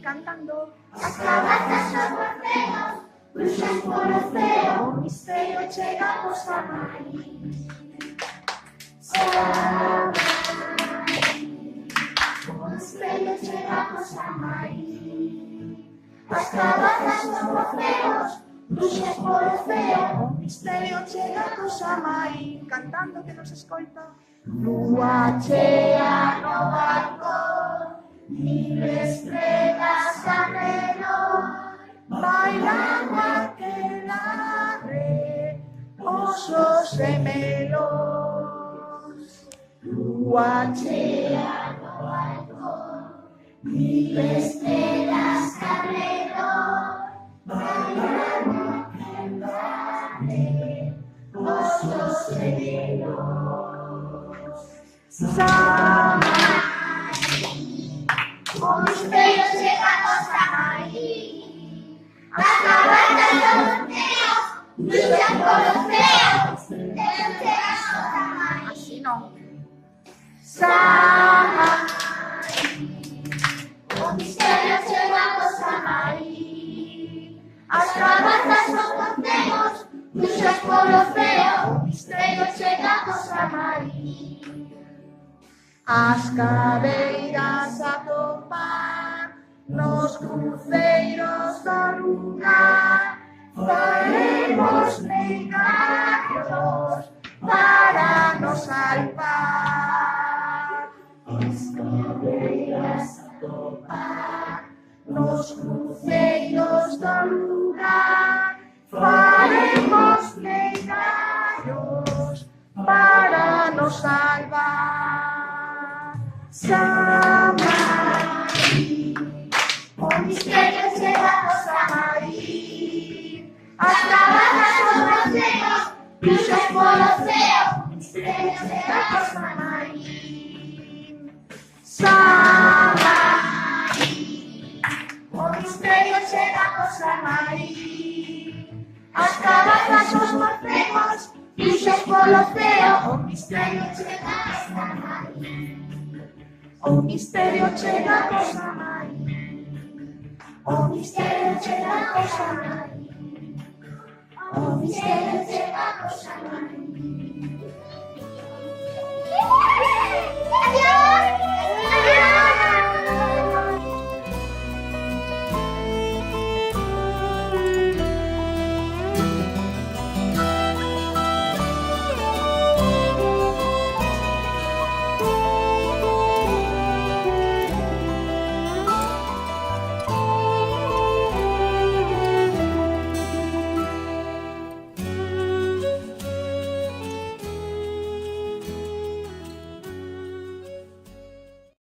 cantando. As cabazas os morfeos, bruxas polo ceo, O misterio chegamos a Maí. o misterio chegamos a Maí. As cabazas os morfeos, bruxas polo ceo, O misterio chegamos a Maí. Cantando que nos escoita. Lúa chea no balcón, mil estrellas alrededor, bailan aquelarre, osos gemelos. Lúa chea no balcón, mil estrellas alrededor, bailan aquelarre, osos gemelos. o misterio chegamos a Maí. As cabazas os morfeos, bruxas polo ceo, o misterio chegamos a Maí. Así non. O misterio chegamos a Maí. As cabazas os morfeos, bruxas polo ceo, o misterio chegamos a Maí. As cadeiras a topar nos cruceiros do lugar, faremos negarios para nos salvar. As cadeiras a topar nos cruceiros do lugar, faremos negarios para nos salvar. Maí, O misterio chegamos a Maí. As cabazas os morfeos, bruxas polo ceo, o misterio chegamos a Maí. Maí, O misterio chegamos a Maí. as cabazas os morfeos, Bruxas polo ceo, o misterio chegamos a Maí. o misterio chegamos a Maí. O misterio chegamos a Maí. O misterio chegamos a Maí.